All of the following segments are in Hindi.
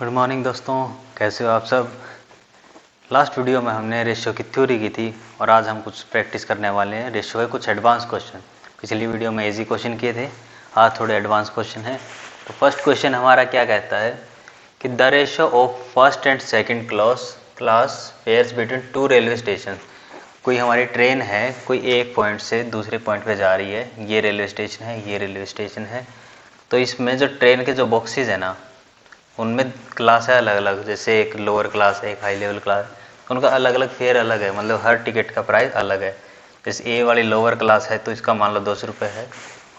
गुड मॉर्निंग दोस्तों, कैसे हो आप सब। लास्ट वीडियो में हमने रेशियो की थ्योरी की थी और आज हम कुछ प्रैक्टिस करने वाले हैं रेशियो के कुछ एडवांस क्वेश्चन। पिछली वीडियो में इजी क्वेश्चन किए थे, आज थोड़े एडवांस क्वेश्चन हैं। तो फर्स्ट क्वेश्चन हमारा क्या कहता है कि the ratio of first and second class fares between two railway station. कोई हमारी ट्रेन है, कोई एक पॉइंट से दूसरे पॉइंट पे जा रही है, ये रेलवे स्टेशन है, ये रेलवे स्टेशन है। तो इसमें जो ट्रेन के जो बॉक्सेज है ना, उनमें क्लास है अलग अलग, जैसे एक लोअर क्लास है, एक हाई लेवल क्लास है, तो उनका अलग अलग फेयर अलग है, मतलब हर टिकट का प्राइस अलग है। जैसे ए वाली लोअर क्लास है तो इसका मान लो 200 रुपये है,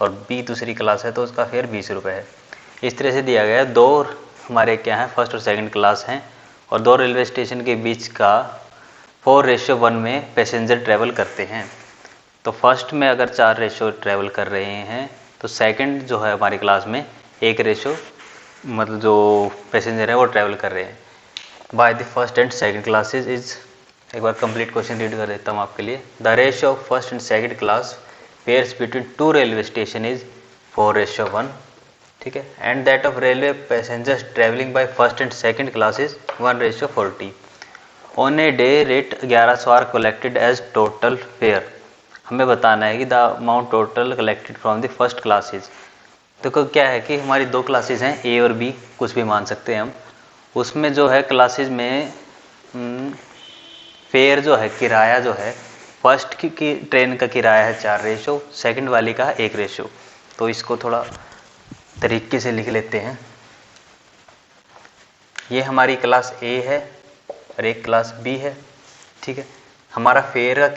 और बी दूसरी क्लास है तो उसका फेयर 20 रुपये है। इस तरह से दिया गया है। दो हमारे क्या हैं, फर्स्ट और सेकंड क्लास हैं, और दो रेलवे स्टेशन के बीच का 4:1 में पैसेंजर ट्रैवल करते हैं। तो फर्स्ट में अगर 4 रेशो ट्रैवल कर रहे हैं तो सेकंड जो है हमारी क्लास में 1 रेशो, मतलब जो पैसेंजर है वो ट्रैवल कर रहे हैं by the first and second classes is. एक बार कंप्लीट क्वेश्चन रीड कर देता हूँ आपके लिए। The ratio of first and second class fares between two railway station is 4:1, ठीक है। And that of railway passengers travelling by first and second class is 1:40। On a day rate 1100 are collected as total fare. हमें बताना है कि the amount total collected from the first classes. देखो क्या है कि हमारी दो क्लासेज हैं, ए और बी, कुछ भी मान सकते हैं हम। उसमें जो है क्लासेज में फेयर जो है, किराया जो है, फर्स्ट की ट्रेन का किराया है 4 रेशो, सेकंड वाली का 1 रेशो। तो इसको थोड़ा तरीके से लिख लेते हैं। ये हमारी क्लास ए है और एक क्लास बी है, ठीक है। हमारा फेयर का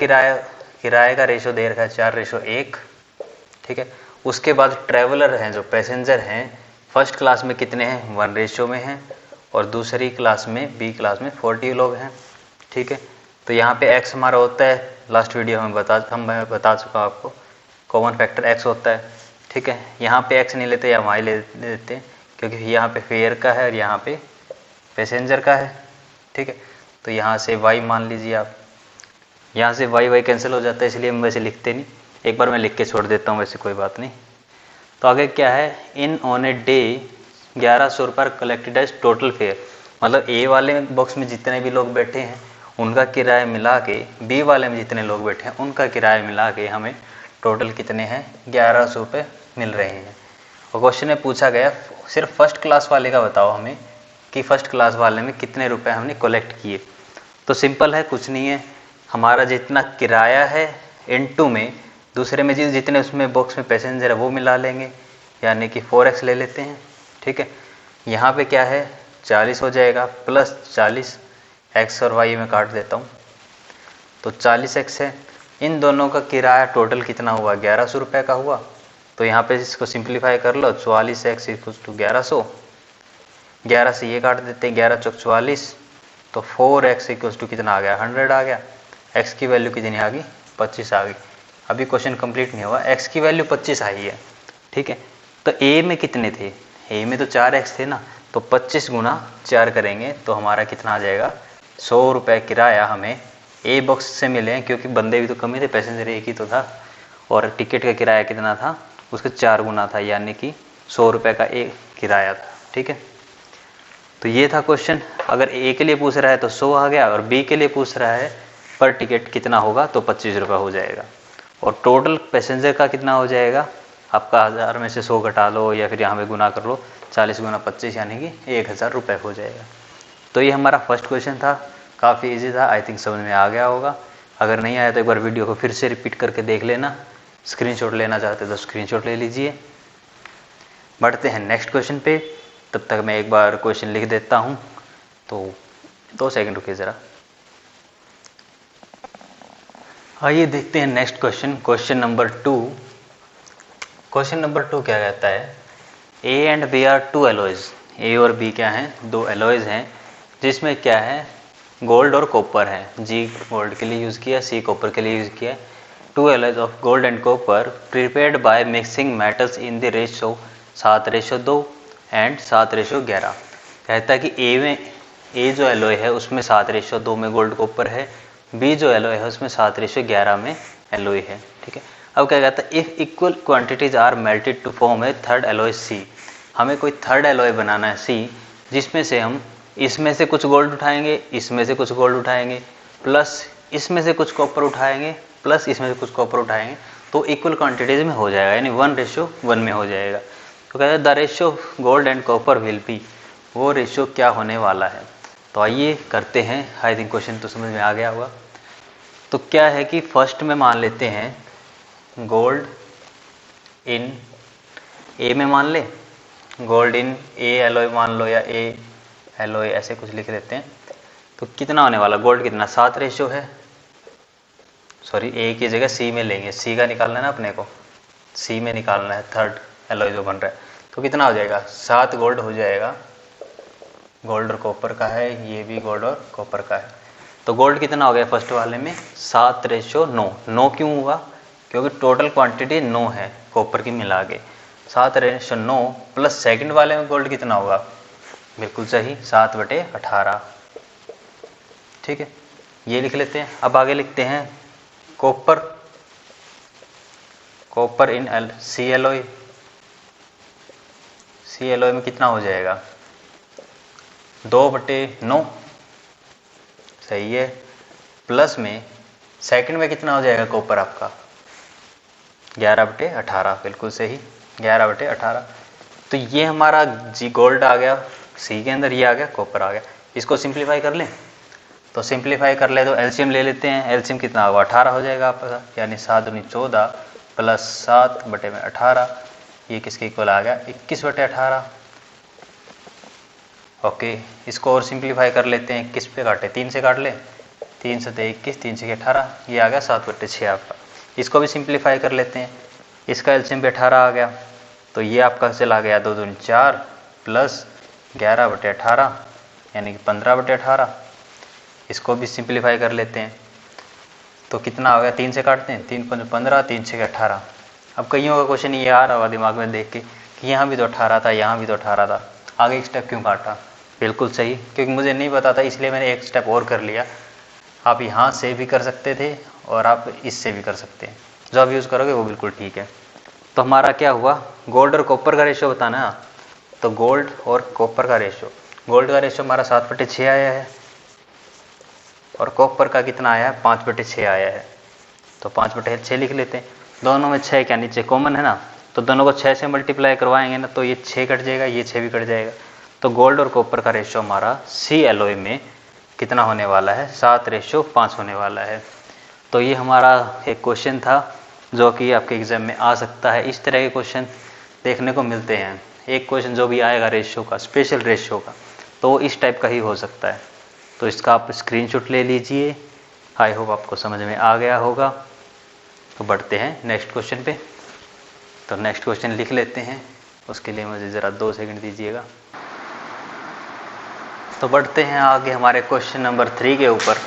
किराए का रेशो दे रखा है 4:1, ठीक है। उसके बाद ट्रैवलर हैं, जो पैसेंजर हैं, फर्स्ट क्लास में कितने हैं, 1 रेशो में हैं, और दूसरी क्लास में बी क्लास में 40 लोग हैं, ठीक है। तो यहाँ पे x हमारा होता है, लास्ट वीडियो में मैं बता चुका आपको, कॉमन फैक्टर x होता है, ठीक है। यहाँ पे x नहीं लेते या y ले लेते हैं, क्योंकि यहाँ पे फेयर का है और यहाँ पे पैसेंजर का है, ठीक है। तो यहाँ से y मान लीजिए आप, यहाँ से y कैंसिल हो जाता है, इसलिए हम वैसे लिखते नहीं। एक बार मैं लिख के छोड़ देता हूँ, वैसे कोई बात नहीं। तो आगे क्या है, इन ऑन ए डे 1100 रुपये कलेक्टेड एज टोटल फेयर। मतलब ए वाले बॉक्स में जितने भी लोग बैठे हैं उनका किराया मिला के, बी वाले में जितने लोग बैठे हैं उनका किराया मिला के हमें टोटल कितने हैं, 1100 रुपये मिल रहे हैं। और क्वेश्चन में पूछा गया सिर्फ फर्स्ट क्लास वाले का बताओ हमें कि फर्स्ट क्लास वाले में कितने रुपए हमने कलेक्ट किए। तो सिंपल है, कुछ नहीं है, हमारा जितना किराया है इनटू में दूसरे में जितने उसमें बॉक्स में पैसेंजर है वो मिला लेंगे, यानी कि 4x ले लेते हैं, ठीक है। यहाँ पे क्या है, 40 हो जाएगा प्लस 40, x और y में काट देता हूँ तो 40x है। इन दोनों का किराया टोटल कितना हुआ, 1100 रुपये का हुआ। तो यहाँ पे इसको सिंप्लीफाई कर लो, 44x = 1100, 11 से ये काट देते हैं, 11 चौक 44, तो 4x = कितना आ गया, 100 आ गया। x की वैल्यू कितनी आ गई, 25 आ गई। अभी क्वेश्चन कंप्लीट नहीं हुआ, x की वैल्यू 25 आई है, ठीक है। तो a में कितने थे, a में तो 4x थे ना, तो 25 गुना 4 करेंगे तो हमारा कितना आ जाएगा, 100 रुपये किराया हमें ए बॉक्स से मिले हैं, क्योंकि बंदे भी तो कम ही थे, पैसेंजर एक ही तो था, और टिकट का किराया कितना था, उसके 4 गुना था, यानी कि 100 रुपये का एक किराया था, ठीक है। तो ये था क्वेश्चन। अगर ए के लिए पूछ रहा है तो 100 आ गया, और बी के लिए पूछ रहा है पर टिकट कितना होगा, तो 25 रुपये हो जाएगा। और टोटल पैसेंजर का कितना हो जाएगा, आपका 1000 में से 100 घटा लो या फिर यहाँ पे गुना कर लो, 40 गुना 25 यानी कि 1000 रुपये हो जाएगा। तो ये हमारा फर्स्ट क्वेश्चन था, काफ़ी इजी था, आई थिंक समझ में आ गया होगा। अगर नहीं आया तो एक बार वीडियो को फिर से रिपीट करके देख लेना। स्क्रीनशॉट लेना चाहते तो स्क्रीनशॉट ले लीजिए। बढ़ते हैं नेक्स्ट क्वेश्चन पे, तब तक मैं एक बार क्वेश्चन लिख देता हूँ, तो 2 सेकंड रुकिए ज़रा। आइए देखते हैं next question, question number 2। Question number 2 क्या कहता है, A and B are 2 alloys. A और बी क्या हैं, 2 एलॉयज हैं, जिसमें क्या है, गोल्ड और कॉपर है। जी गोल्ड के लिए यूज़ किया, सी कॉपर के लिए यूज़ किया। 2 alloys of gold and copper prepared by mixing metals in the ratio 7:2 and 7:11। कहता है कि ए में, ए जो एलॉय है उसमें 7:2 में गोल्ड कॉपर है, बी जो एलॉय है उसमें 7:11 में एलॉय है, ठीक है। अब क्या कहता है, if equal quantities are melted to form a third alloy C. हमें कोई थर्ड एलॉय बनाना है सी, जिसमें से हम इसमें से कुछ गोल्ड उठाएंगे, इसमें से कुछ गोल्ड उठाएंगे, प्लस इसमें से कुछ कॉपर उठाएंगे, प्लस इसमें से कुछ कॉपर उठाएंगे, तो इक्वल क्वांटिटीज में हो जाएगा, यानी 1:1 में हो जाएगा। तो कहते हैं the ratio of gold and copper will be, वो रेशियो क्या होने वाला है। तो आइए करते हैं, आई थिंक क्वेश्चन तो समझ में आ गया होगा। तो क्या है कि फर्स्ट में मान लेते हैं गोल्ड इन ए में मान ले, गोल्ड इन ए एलॉय मान लो, या ए एलॉय ऐसे कुछ लिख देते हैं। तो कितना होने वाला, गोल्ड कितना 7 रेशियो है, सॉरी ए की जगह सी में लेंगे, सी का निकालना है ना अपने को, सी में निकालना है थर्ड एलॉय जो बन रहा है। तो कितना हो जाएगा 7 गोल्ड हो जाएगा, गोल्ड और कॉपर का है, ये भी गोल्ड और कॉपर का है। तो गोल्ड कितना हो गया फर्स्ट वाले में 7:9। 9 क्यों हुआ, क्योंकि टोटल क्वांटिटी 9 है कॉपर की मिला के, 7:9 प्लस सेकंड वाले में गोल्ड कितना होगा, बिल्कुल सही 7/18। ठीक है, ये लिख लेते हैं। अब आगे लिखते हैं copper, copper in c alloy, c alloy में कितना हो जाएगा 2/9, सही है, प्लस में सेकंड में कितना हो जाएगा कॉपर आपका 11/18, बिल्कुल सही 11/18। तो ये हमारा जी गोल्ड आ गया सी के अंदर, ये आ गया कॉपर आ गया। इसको सिंप्लीफाई कर लें, तो सिंप्लीफाई कर ले तो एलसीएम ले लेते हैं। एलसीएम कितना होगा 18 हो जाएगा आपका, यानी 7×14 प्लस 7/18, ये किसके इक्वल आ गया 21/18। ओके, इसको और सिंप्लीफाई कर लेते हैं, किस पे काटे 3 से काट ले, 3 से 21, 3 से 18, ये आ गया 7/6 आपका। इसको भी सिंप्लीफाई कर लेते हैं, इसका एलसीएम भी 18 आ गया, तो ये आपका चला गया 2 दूनी 4 प्लस 11/18 यानी कि 15/18। इसको भी सिंप्लीफाई कर लेते हैं, तो कितना आ गया 3 से काटते हैं, 3 × 5 = 15, 3 × 6 = 18। अब कईयों का क्वेश्चन ये आ रहा होगा दिमाग में देख के कि यहाँ भी तो 18 था, यहाँ भी तो 18 था, आगे एक स्टेप क्यों काटा। बिल्कुल सही, क्योंकि मुझे नहीं पता था इसलिए मैंने एक स्टेप और कर लिया। आप यहाँ से भी कर सकते थे और आप इससे भी कर सकते हैं, जो आप यूज़ करोगे वो बिल्कुल ठीक है। तो हमारा क्या हुआ, गोल्ड और कॉपर का रेशियो बताना है। तो गोल्ड और कॉपर का रेशियो, गोल्ड का रेशियो हमारा 7/6 आया है और कॉपर का कितना आया है 5/6 आया है। तो 5/6 लिख लेते हैं, दोनों में 6 क्या नीचे कॉमन है ना, तो दोनों को 6 से मल्टीप्लाई करवाएंगे ना, तो ये 6 कट जाएगा, ये 6 भी कट जाएगा। तो गोल्ड और कॉपर का रेशियो हमारा सी एलॉय में कितना होने वाला है 7:5 होने वाला है। तो ये हमारा एक क्वेश्चन था जो कि आपके एग्जाम में आ सकता है। इस तरह के क्वेश्चन देखने को मिलते हैं। एक क्वेश्चन जो भी आएगा रेशियो का, स्पेशल रेशियो का, तो इस टाइप का ही हो सकता है। तो इसका आप स्क्रीनशॉट ले लीजिए। आई होप आपको समझ में आ गया होगा। तो बढ़ते हैं नेक्स्ट क्वेश्चन पे। तो नेक्स्ट क्वेश्चन लिख लेते हैं, उसके लिए मुझे ज़रा 2 सेकंड दीजिएगा। तो बढ़ते हैं आगे हमारे क्वेश्चन नंबर 3 के ऊपर।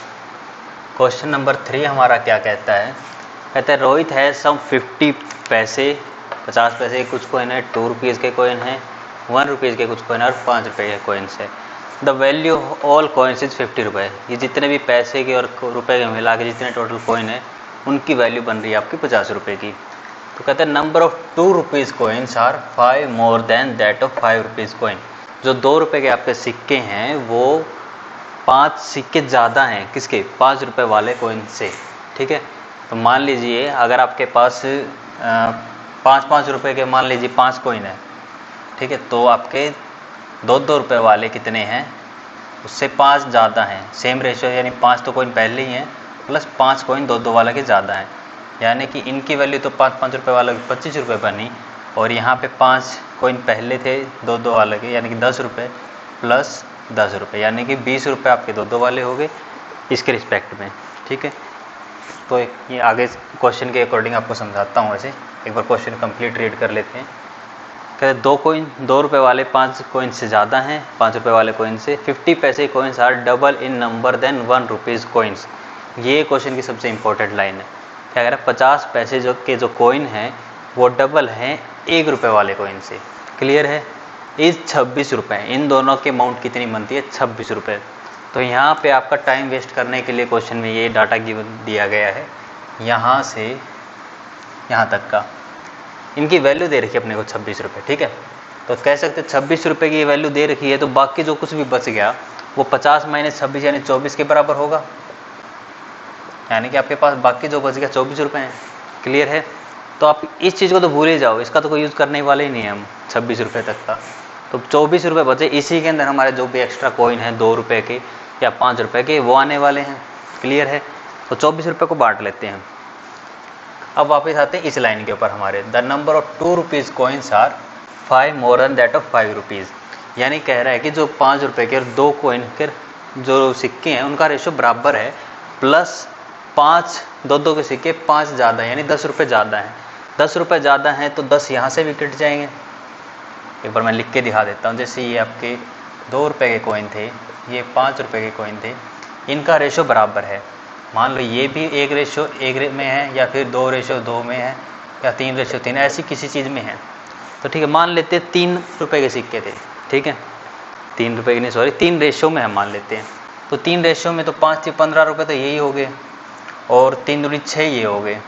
क्वेश्चन नंबर 3 हमारा क्या कहता है, कहता है रोहित है सम 50 पैसे, 50 पैसे के कुछ कॉइन है, 2 रुपीज़ के कॉइन है, 1 रुपीज़ के कुछ कॉइन है और 5 रुपये के कॉइन्स है। The value of all coins is 50 रुपये। ये जितने भी पैसे के और रुपए के मिला के जितने टोटल कॉइन है उनकी वैल्यू बन रही है आपकी 50 रुपये की। तो कहते हैं number of 2 rupees coins are 5 more than that of 5 rupees coin. जो 2 रुपये के आपके सिक्के हैं वो 5 सिक्के ज़्यादा हैं किसके, 5 रुपये वाले कॉइन से। ठीक है, तो मान लीजिए अगर आपके पास 5-5 रुपये के मान लीजिए 5 कॉइन है, ठीक है, तो आपके 2-2 रुपये वाले कितने हैं, उससे 5 ज़्यादा हैं, सेम रेशियो, यानी 5 तो कॉइन पहले ही हैं प्लस 5 कॉइन 2-2 वाले के ज़्यादा हैं, यानी कि इनकी वैल्यू तो 5-5 रुपये वालों की 25 रुपये बनी, और यहाँ पे 5 कॉइन पहले थे 2-2 वाले के, यानी कि 10 रुपये प्लस 10 रुपये, यानी कि 20 रुपये आपके 2-2 वाले हो गए इसके रिस्पेक्ट में। ठीक है, तो ये आगे क्वेश्चन के अकॉर्डिंग आपको समझाता हूँ। ऐसे एक बार क्वेश्चन कंप्लीट रीड कर लेते हैं। कहते 2 रुपये वाले 5 कॉइन से ज़्यादा हैं 5 रुपये वाले कॉइन से। 50 पैसे coins are double in number than 1 rupees coins. ये क्वेश्चन की सबसे इंपॉर्टेंट लाइन है। क्या कह रहा है, 50 पैसे जो कॉइन हैं वो डबल हैं 1 रुपये वाले कॉइन से। क्लियर है, इस 26 रुपये, इन दोनों के अमाउंट कितनी बनती है 26 रुपये। तो यहाँ पे आपका टाइम वेस्ट करने के लिए क्वेश्चन में ये डाटा गिवन दिया गया है, यहाँ से यहाँ तक का इनकी वैल्यू दे रखी है अपने को 26 रुपये। ठीक है, तो कह सकते 26 रुपये की वैल्यू दे रखी है, तो बाकी जो कुछ भी बच गया वो 50 माइनस 26 यानी 24 के बराबर होगा। यानी कि आपके पास बाकी जो बच गया 24 रुपये हैं। क्लियर है? तो आप इस चीज़ को तो भूल ही जाओ, इसका तो कोई यूज़ करने वाले ही नहीं है हम 26 रुपये तक का। तो 24 रुपये बचे, इसी के अंदर हमारे जो भी एक्स्ट्रा कॉइन है 2 रुपये के या 5 रुपये के वो आने वाले हैं। क्लियर है? तो 24 रुपये को बांट लेते हैं। अब वापस आते हैं इस लाइन के ऊपर हमारे, the number of 2 rupees coins are 5 more than that of 5 rupees. यानी कह रहा है कि जो 5 रुपये के और 2 कॉइन के जो सिक्के हैं उनका रेशो बराबर है, प्लस 5 दो के सिक्के 5 ज़्यादा, यानी 10 रुपये ज़्यादा हैं। 10 रुपये ज़्यादा हैं तो 10 यहाँ से भी कट जाएंगे। एक बार मैं लिख के दिखा देता हूँ। जैसे ये आपके 2 रुपये के कॉइन थे, ये 5 रुपये के कॉइन थे, इनका रेशो बराबर है। मान लो ये भी 1:1 में है, या फिर 2:2 में है, या 3:3, ऐसी किसी चीज़ में है। तो ठीक है, मान लेते हैं 3 रुपये के सिक्के थे। ठीक है, 3 रुपये के नहीं, सॉरी 3 रेशो में हम मान लेते हैं। तो 3 रेशो में तो 5 से 15 रुपये तो यही हो गए, और 3 दूनी 6 ये हो गए,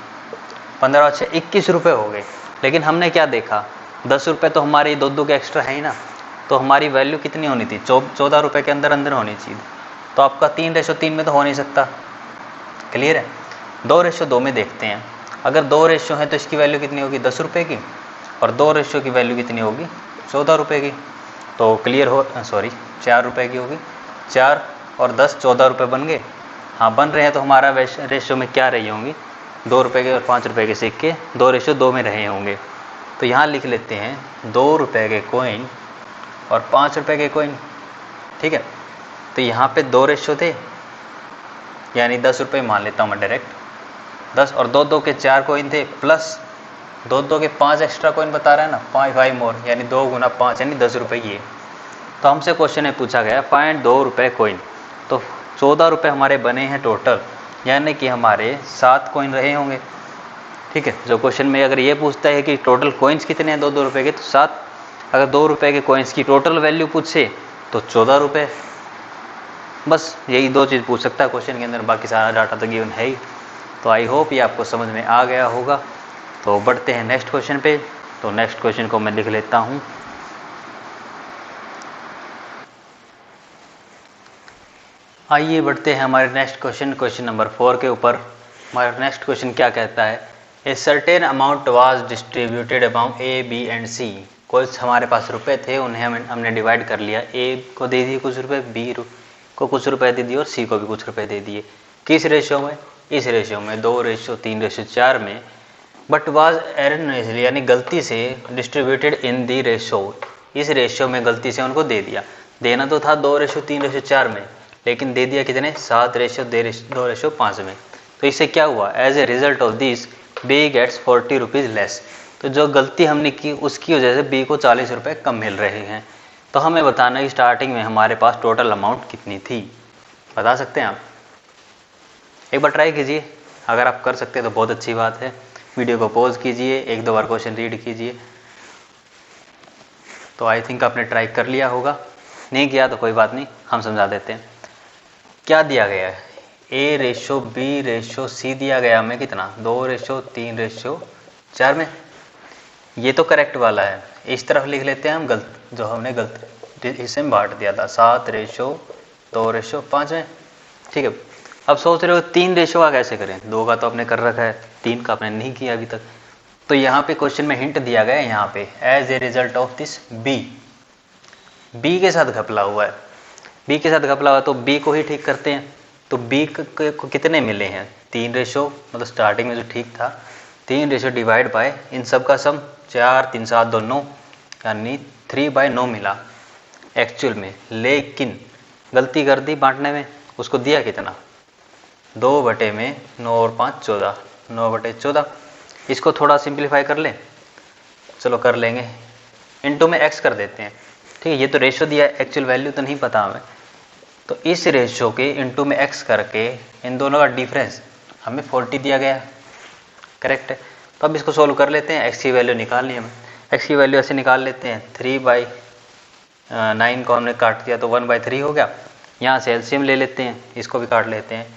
15 और 6 21 रुपये हो गए। लेकिन हमने क्या देखा, 10 रुपये तो हमारे 2 के एक्स्ट्रा है ही ना, तो हमारी वैल्यू कितनी होनी थी, 14 रुपये के अंदर अंदर होनी चाहिए। तो आपका 3:3 में तो हो नहीं सकता। क्लियर है? 2:2 में देखते हैं। अगर 2 रेशो है तो इसकी वैल्यू कितनी होगी, 10 रुपये की, और 2 रेशो की वैल्यू कितनी होगी, 14 रुपये की। तो क्लियर हो, सॉरी 4 रुपये की होगी। 4 और 10 14 रुपये बन गए। हाँ बन रहे हैं, तो हमारा रेशो में क्या रही होंगी, 2 रुपये के और 5 रुपये के सिक्के 2:2 में रहे होंगे। तो यहाँ लिख लेते हैं 2 रुपये के कॉइन और 5 रुपये के कॉइन। ठीक है, तो यहाँ पे 2 रेशो थे, यानी 10 रुपये मान लेता हूँ मैं डायरेक्ट। 10 और 2 के 4 कॉइन थे, प्लस 2 के 5 एक्स्ट्रा कॉइन बता रहा है ना, 5 मोर, यानी 2 गुना 5 यानी 10 रुपये ये। तो हमसे क्वेश्चन में पूछा गया फाइंड 2 रुपये कॉइन। तो 14 रुपये हमारे बने हैं टोटल, यानी कि हमारे 7 कॉइन रहे होंगे। ठीक है, जो क्वेश्चन में अगर ये पूछता है कि टोटल कॉइन्स कितने हैं 2 रुपये के, तो 7। अगर 2 रुपये के कॉइन्स की टोटल वैल्यू पूछे तो 14 रुपये। बस यही 2 चीज़ पूछ सकता है क्वेश्चन के अंदर, बाकी सारा डाटा तो गिवन है ही। तो आई होप ये आपको समझ में आ गया होगा। तो बढ़ते हैं नेक्स्ट क्वेश्चन पे। तो नेक्स्ट क्वेश्चन को मैं लिख लेता हूँ। आइए बढ़ते हैं हमारे नेक्स्ट क्वेश्चन नंबर 4 के ऊपर। हमारा नेक्स्ट क्वेश्चन क्या कहता है, a certain amount was distributed amount A B and C. कुछ हमारे पास रुपए थे, उन्हें हमने डिवाइड कर लिया। ए को दे दिए कुछ रुपए, बी को कुछ रुपए दे दिए और सी को भी कुछ रुपए दे दिए। किस रेशियो में, इस रेशियो में 2:3:4 में। बट वाज एररनेसली यानी गलती से डिस्ट्रीब्यूटेड इन दी रेशो, इस रेशियो में गलती से उनको दे दिया। देना तो था 2:3:4 में, लेकिन दे दिया कितने, 7:2:5 में। तो इससे क्या हुआ, as a result of this b gets 40 rupees less. तो जो गलती हमने की उसकी वजह से बी को 40 रुपये कम मिल रहे हैं। तो हमें बताना है कि स्टार्टिंग में हमारे पास टोटल अमाउंट कितनी थी। बता सकते हैं आप? एक बार ट्राई कीजिए, अगर आप कर सकते हैं तो बहुत अच्छी बात है। वीडियो को पॉज कीजिए, 1-2 बार क्वेश्चन रीड कीजिए। तो आई थिंक आपने ट्राई कर लिया होगा, नहीं किया तो कोई बात नहीं, हम समझा देते हैं। क्या दिया गया है, A:B:C दिया गया हमें कितना, 2:3:4 में। ये तो करेक्ट वाला है। इस तरफ लिख लेते हैं हम गलत, जो हमने गलत हिस्से में बांट दिया था, 7:2:5 में। ठीक है, अब सोच रहे हो 3 रेशो का कैसे करें, 2 का तो आपने कर रखा है, 3 का आपने नहीं किया अभी तक। तो यहाँ पे क्वेश्चन में हिंट दिया गया है, यहाँ पे as a result of this b के साथ घपला हुआ है। बी के साथ घपला हुआ तो बी को ही ठीक करते हैं। तो बी को कितने मिले हैं, 3 रेशो, मतलब स्टार्टिंग में जो ठीक था 3 रेशो डिवाइड बाय इन सब का सम 4 3 7 2 9, यानी 3/9 मिला एक्चुअल में। लेकिन गलती कर दी बांटने में, उसको दिया कितना, 2/9 और 5 14, 9/14। इसको थोड़ा सिंप्लीफाई कर लें, चलो कर लेंगे, इनटू में x कर देते हैं। ठीक है, ये तो रेशो दिया है, एक्चुअल वैल्यू तो नहीं पता हमें। तो इस रेशो के इनटू में x करके इन दोनों का डिफरेंस हमें 40 दिया गया, करेक्ट है। तो अब इसको सोल्व कर लेते हैं, x की वैल्यू निकालनी है हमें। x की वैल्यू ऐसे निकाल लेते हैं, 3/9 को हमने काट दिया तो 1/3 हो गया। यहाँ से एलसीएम ले लेते हैं, इसको भी काट लेते हैं,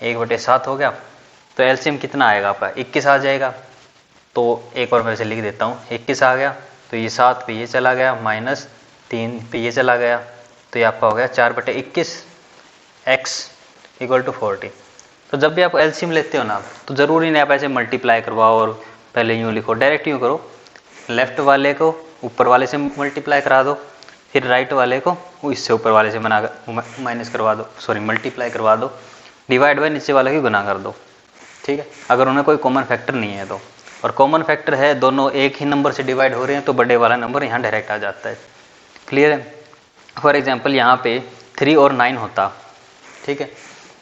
1/7 हो गया। तो एलसीएम कितना आएगा आपका, 21 आ जाएगा। तो एक बार मैं इसे लिख देता हूँ, 21 आ गया। तो ये 7 पे ये चला गया, -3 पे ये चला गया, तो ये आपका हो गया 4/21 x = 40। तो जब भी आप एलसीएम लेते हो ना, तो ज़रूरी नहीं आप ऐसे मल्टीप्लाई करवाओ और पहले यूँ लिखो, डायरेक्ट यूँ करो, लेफ्ट वाले को ऊपर वाले से मल्टीप्लाई करा दो, फिर राइट वाले को इससे ऊपर वाले से माइनस करवा दो, सॉरी मल्टीप्लाई करवा दो, डिवाइड बाय नीचे वाले की गुना कर दो, ठीक है, अगर उन्हें कोई कॉमन फैक्टर नहीं है तो। और कॉमन फैक्टर है, दोनों एक ही नंबर से डिवाइड हो रहे हैं, तो बड़े वाला नंबर यहाँ डायरेक्ट आ जाता है। क्लियर है? फॉर एग्जांपल यहाँ पे 3 और 9 होता, ठीक है,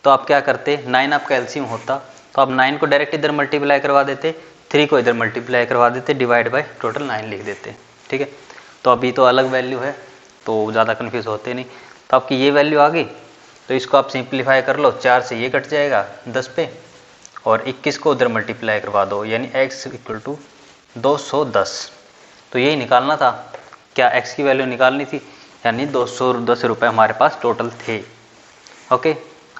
तो आप क्या करते, 9 आपका एलसीएम होता, तो आप 9 को डायरेक्ट इधर मल्टीप्लाई करवा देते, 3 को इधर मल्टीप्लाई करवा देते, डिवाइड बाय टोटल 9 लिख देते, ठीक है। तो अभी तो अलग वैल्यू है, तो ज़्यादा कन्फ्यूज़ होते नहीं। तो आपकी ये वैल्यू आ गई, तो इसको आप सिंप्लीफाई कर लो, 4 से ये कट जाएगा 10 पे, और 21 को उधर मल्टीप्लाई करवा दो, यानी x = 210। तो यही निकालना था, क्या x की वैल्यू निकालनी थी, यानी 210 रुपये हमारे पास टोटल थे। ओके,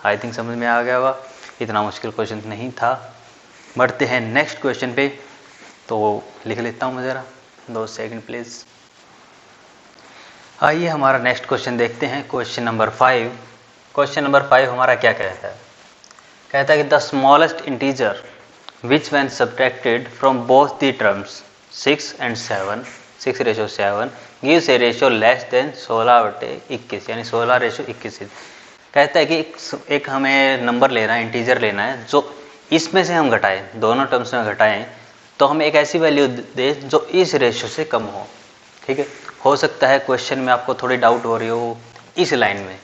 आई थिंक समझ में आ गया होगा, इतना मुश्किल क्वेश्चन नहीं था। बढ़ते हैं नेक्स्ट क्वेश्चन पे, तो लिख लेता हूँ मैं ज़रा, 2 सेकंड प्लीज़। आइए हमारा नेक्स्ट क्वेश्चन देखते हैं, क्वेश्चन नंबर 5। क्वेश्चन नंबर 5 हमारा क्या कहता है, कहता है कि the smallest integer which when subtracted from both the terms 6 and 7, 6:7 gives A ratio less than 16/21, यानी 16:21। कहता है कि एक हमें नंबर लेना है, इंटीजर लेना है, जो इसमें से हम घटाएं, दोनों टर्म्स में घटाएं, तो हमें एक ऐसी वैल्यू दे जो इस रेशियो से कम हो, ठीक है। हो सकता है क्वेश्चन में आपको थोड़ी डाउट हो रही हो इस लाइन में,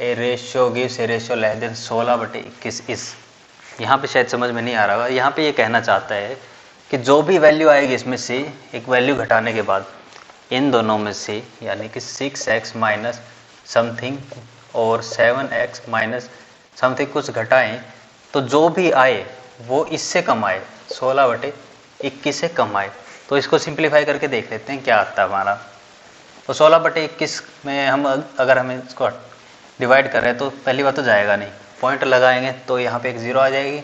ए रेशियो गिव्स ए रेशियो लेस देन 16/21, इस यहाँ पे शायद समझ में नहीं आ रहा होगा। यहाँ पे ये कहना चाहता है कि जो भी वैल्यू आएगी इसमें से एक वैल्यू घटाने के बाद, इन दोनों में से, यानी कि 6x माइनस समथिंग और 7x माइनस समथिंग कुछ घटाएं, तो जो भी आए वो इससे कम आए, 16/21 से कम आए। तो इसको सिंप्लीफाई करके देख लेते हैं क्या आता है हमारा। तो 16/21 में हम अगर हम इसको डिवाइड कर रहे हैं, तो पहली बात तो जाएगा नहीं, पॉइंट लगाएंगे तो यहाँ पे एक 0 आ जाएगी।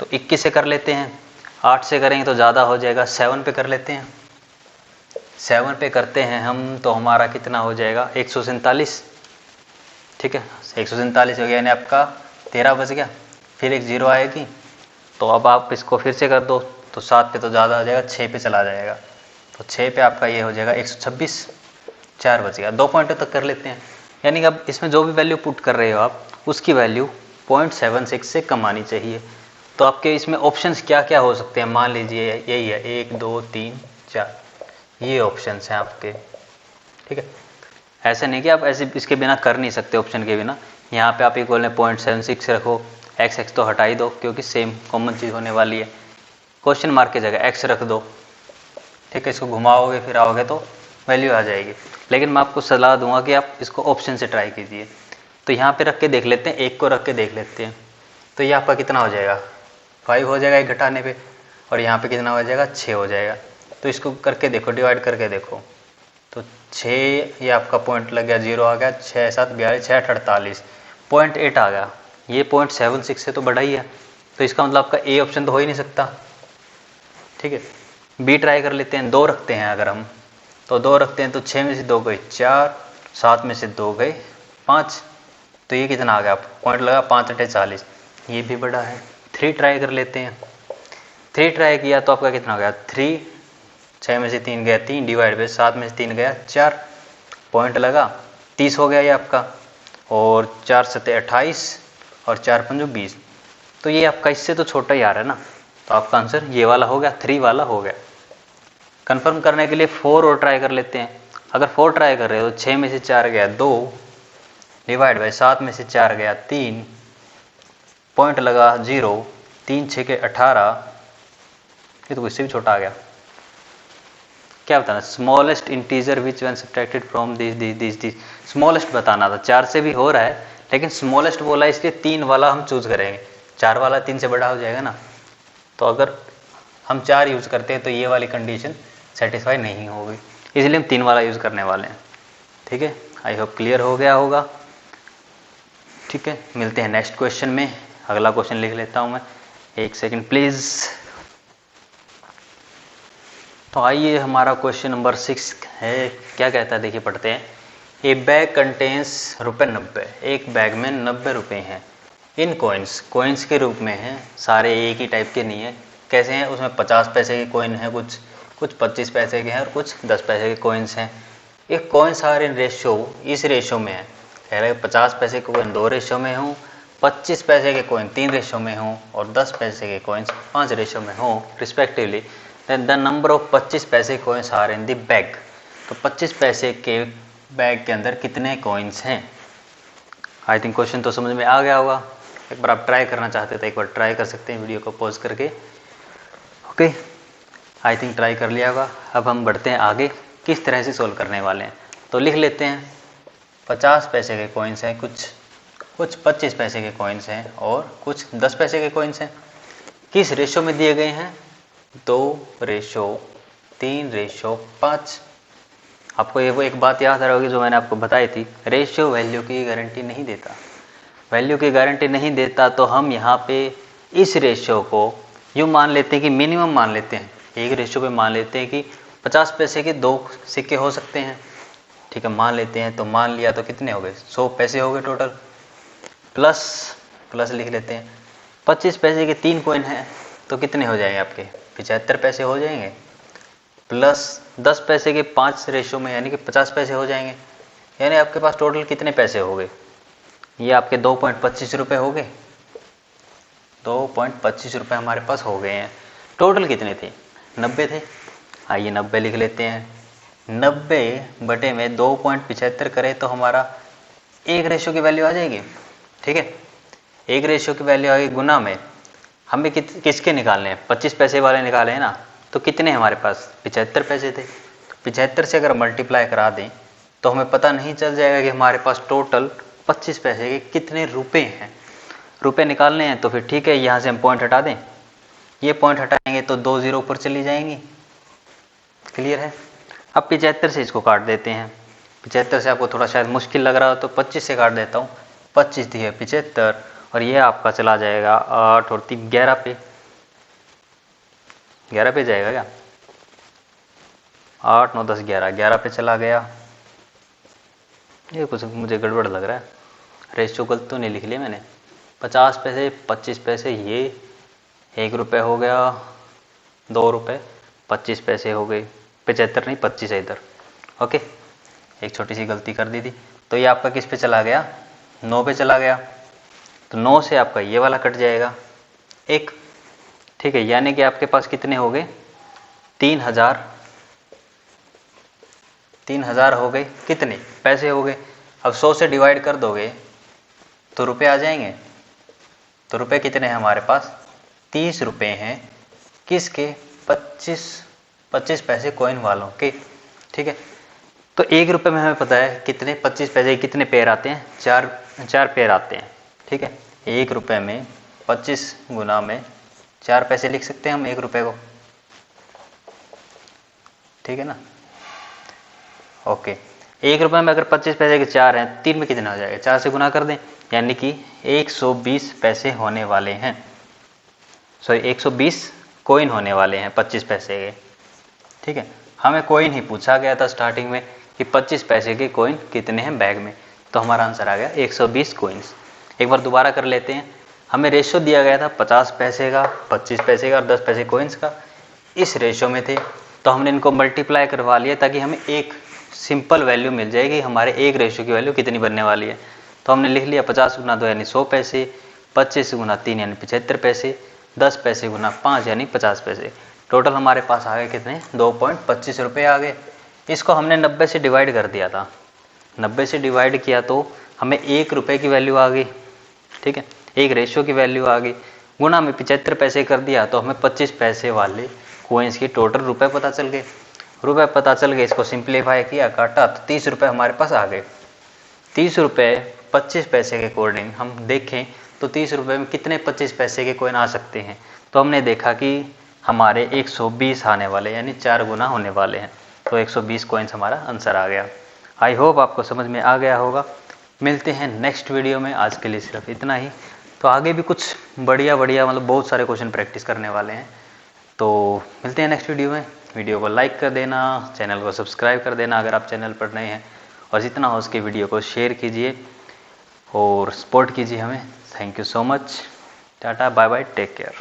तो 21 से कर लेते हैं, 8 से करेंगे तो ज़्यादा हो जाएगा, 7 पे कर लेते हैं, 7 पे करते हैं हम, तो हमारा कितना हो जाएगा, 147, ठीक है, 147 हो गया, यानी आपका 13 बच गया। फिर एक 0 आएगी, तो अब आप इसको फिर से कर दो, तो 7 पे तो ज़्यादा हो जाएगा, 6 पे चला जाएगा, तो 6 पे आपका ये हो जाएगा 126, 4 बच गया। 2 पॉइंट तक कर लेते हैं, यानी कि अब इसमें जो भी वैल्यू पुट कर रहे हो आप, उसकी वैल्यू 0.76 से कम आनी चाहिए। तो आपके इसमें ऑप्शंस क्या क्या हो सकते हैं, मान लीजिए यही है 1 2 3 4, ये ऑप्शंस हैं आपके, ठीक है। ऐसे नहीं कि आप ऐसे इसके बिना कर नहीं सकते, ऑप्शन के बिना। यहाँ पे आप इक्वल में 0.76 रखो, x तो हटा ही दो क्योंकि सेम कॉमन चीज़ होने वाली है, क्वेश्चन मार्क की जगह x रख दो, ठीक है। इसको घुमाओगे फिर आओगे तो वैल्यू आ जाएगी। लेकिन मैं आपको सलाह दूंगा कि आप इसको ऑप्शन से ट्राई कीजिए। तो यहाँ पे रख के देख लेते हैं, 1 को रख के देख लेते हैं, तो ये आपका कितना हो जाएगा, 5 हो जाएगा 1 घटाने पे, और यहाँ पे कितना हो जाएगा, 6 हो जाएगा। तो इसको करके देखो, डिवाइड करके देखो, तो 6, ये आपका पॉइंट लग गया, 0 आ गया, 6 7 42, 6 8 48, 0.8 आ गया, ये 0.76 से तो बड़ा ही है। तो इसका मतलब आपका ए ऑप्शन तो हो ही नहीं सकता, ठीक है। बी ट्राई कर लेते हैं, 2 रखते हैं अगर हम, तो 2 रखते हैं, तो 6 में से 2 गए 4, 7 में से 2 गए 5, तो ये कितना आ गया, पॉइंट लगा 5 8 40, ये भी बड़ा है। 3 ट्राई कर लेते हैं, 3 ट्राई किया तो आपका कितना हो गया 3, 6 में से 3 गया 3, डिवाइड बाय 7 में से 3 गया 4, पॉइंट लगा 30 हो गया ये आपका, और 4 7 28 और 4 5 20, तो ये आपका इससे तो छोटा ही आ रहा है ना। तो आपका आंसर ये वाला हो गया, 3 वाला हो गया। कंफर्म करने के लिए 4 और ट्राई कर लेते हैं। अगर 4 ट्राई कर रहे हो तो 6 में से 4 गया 2, डिवाइड बाय 7 में से 4 गया 3, पॉइंट लगा 0, 3 6 के 18, ये तो इससे भी छोटा आ गया। क्या बताना, smallest integer which when subtracted from this, smallest बताना था। 4 से भी हो रहा है, लेकिन स्मॉलेस्ट बोला इसलिए 3 वाला हम चूज करेंगे, 4 वाला 3 से बड़ा हो जाएगा ना। तो अगर हम 4 यूज़ करते हैं तो ये वाली कंडीशन सेटिस्फाई नहीं होगी, इसलिए हम 3 वाला यूज़ करने वाले हैं, ठीक है। आई होप क्लियर हो गया होगा, ठीक है। मिलते हैं नेक्स्ट क्वेश्चन में। अगला क्वेश्चन लिख लेता हूँ मैं, 1 सेकंड प्लीज़। तो आइए हमारा क्वेश्चन नंबर 6 है, क्या कहता है देखिए पढ़ते हैं। ए बैग कंटेन्स ₹90, एक बैग में 90 रुपये हैं। इन कोइंस के रूप में हैं, सारे एक ही टाइप के नहीं है। कैसे हैं, उसमें 50 पैसे के कोइन हैं, कुछ 25 पैसे के हैं और कुछ 10 पैसे के कोइंस हैं। ये कोइंस आर इन रेशो, इस रेशो में है। कह रहे 50 पैसे के कोइन 2 रेशो में हों, 25 पैसे के कोइन 3 रेशो में हों और 10 पैसे के कोइंस 5 रेशो में हों respectively. Then the number of 25 पैसे coins are in the bag. तो 25 पैसे के बैग के अंदर कितने कोइंस हैं। आई थिंक क्वेश्चन तो समझ में आ गया होगा। एक बार आप ट्राई करना चाहते तो एक बार ट्राई कर सकते हैं वीडियो को पॉज करके। ओके, आई थिंक ट्राई कर लिया होगा। अब हम बढ़ते हैं आगे, किस तरह से सोल्व करने वाले हैं। तो लिख लेते हैं 50 पैसे के कोइंस हैं, कुछ 25 पैसे के कोइंस हैं और कुछ 10 पैसे के कोइंस हैं। किस रेशो में दिए गए हैं, 2:3:5। आपको ये वो एक बात याद आ रही होगी जो मैंने आपको बताई थी, रेशियो वैल्यू की गारंटी नहीं देता। वैल्यू की गारंटी नहीं देता तो हम यहाँ पे इस रेशियो को यूँ मान लेते हैं कि मिनिमम मान लेते हैं। एक रेशियो पे मान लेते हैं कि 50 पैसे के 2 सिक्के हो सकते हैं। ठीक है, मान लेते हैं। तो मान लिया तो कितने हो गए, 100 पैसे हो गए टोटल। प्लस लिख लेते हैं 25 पैसे के 3 कोइन हैं तो कितने हो जाएंगे आपके, 75 पैसे हो जाएंगे। प्लस 10 पैसे के 5 रेशो में यानी कि 50 पैसे हो जाएंगे। यानी आपके पास टोटल कितने पैसे हो गए, ये आपके 2.25 रुपये हो गए। 2.25 रुपये हमारे पास हो गए हैं। टोटल कितने थे, 90 थे। आइए 90 लिख लेते हैं। 90 बटे में 2.75 करें तो हमारा एक रेशो की वैल्यू आ जाएगी। ठीक है, एक रेशो की वैल्यू आएगी गुना में। हमें किसके निकालने हैं, 25 पैसे वाले निकाले हैं ना। तो कितने हमारे पास, 75 पैसे थे। तो 75 से अगर मल्टीप्लाई करा दें तो हमें पता नहीं चल जाएगा कि हमारे पास टोटल 25 पैसे के कितने रुपए हैं। रुपए निकालने हैं तो फिर ठीक है, यहाँ से हम पॉइंट हटा दें। ये पॉइंट हटाएंगे तो 2 0 ऊपर चली जाएंगी। क्लियर है। अब 75 से इसको काट देते हैं। 75 से आपको थोड़ा शायद मुश्किल लग रहा हो तो 25 से काट देता हूँ। 25 दिए 75 और ये आपका चला जाएगा 8 और 3 11 पे। 11 पे जाएगा क्या, 8 9 10 11 पे चला गया। ये कुछ मुझे गड़बड़ लग रहा है, रेशियो गलत तो नहीं लिख लिया मैंने। 50 पैसे 25 पैसे ये 1 रुपये हो गया, 2 रुपये 25 पैसे हो गए। 75 नहीं 25 है इधर। ओके, एक छोटी सी गलती कर दी थी। तो ये आपका किस पे चला गया, 9 पे चला गया। तो 9 से आपका ये वाला कट जाएगा 1। ठीक है, यानी कि आपके पास कितने हो गए, 3000 हो गए। कितने पैसे हो गए। अब 100 से डिवाइड कर दोगे तो रुपए आ जाएंगे। तो रुपए कितने हैं हमारे पास, 30 रुपये हैं। किसके, 25 पैसे कॉइन वालों के। ठीक है, तो 1 रुपये में हमें पता है कितने 25 पैसे कितने पेयर आते हैं, 4 पेयर आते हैं। ठीक है, 1 रुपये में 25 गुना में 4 पैसे लिख सकते हैं हम 1 रुपये को। ठीक है ना। ओके, 1 रुपये में अगर 25 पैसे के 4 हैं, 3 में कितना हो जाएगा, 4 से गुना कर दें, यानी कि 120 पैसे होने वाले हैं। सॉरी 120 कोइन होने वाले हैं 25 पैसे के। ठीक है, हमें कोइन ही पूछा गया था स्टार्टिंग में कि 25 पैसे के कोइन कितने हैं बैग में। तो हमारा आंसर आ गया 120 कोइंस। एक बार दोबारा कर लेते हैं। हमें रेशो दिया गया था 50 पैसे का, 25 पैसे का और 10 पैसे कोइंस का। इस रेशो में थे तो हमने इनको मल्टीप्लाई करवा लिया ताकि हमें एक सिंपल वैल्यू मिल जाएगी, हमारे एक रेशो की वैल्यू कितनी बनने वाली है। तो हमने लिख लिया 50 गुना 2 यानी 100 पैसे, 25 गुना 3 यानी 75 पैसे, 10 पैसे गुना 5 यानी 50 पैसे। टोटल हमारे पास आ गए कितने, 2.25 रुपये आ गए। इसको हमने 90 से डिवाइड कर दिया था। 90 से डिवाइड किया तो हमें 1 रुपये की वैल्यू आ गई। ठीक है, एक रेशो की वैल्यू आ गई। गुना में 75 पैसे कर दिया तो हमें 25 पैसे वाले कोइंस की टोटल रुपए पता चल गए। रुपए पता चल गए, इसको सिंप्लीफाई किया, काटा तो 30 रुपये हमारे पास आ गए। 30 रुपये 25 पैसे के अकॉर्डिंग हम देखें तो 30 रुपये में कितने 25 पैसे के कोइन आ सकते हैं। तो हमने देखा कि हमारे 120 आने वाले यानी 4 गुना होने वाले हैं। तो 120 कोइंस हमारा आंसर आ गया। आई होप आपको समझ में आ गया होगा। मिलते हैं नेक्स्ट वीडियो में, आज के लिए सिर्फ इतना ही। तो आगे भी कुछ बढ़िया मतलब बहुत सारे क्वेश्चन प्रैक्टिस करने वाले हैं। तो मिलते हैं नेक्स्ट वीडियो में। वीडियो को लाइक कर देना, चैनल को सब्सक्राइब कर देना अगर आप चैनल पर नए हैं, और जितना हो उसके वीडियो को शेयर कीजिए और सपोर्ट कीजिए हमें। Thank you so much. Tata bye bye, take care.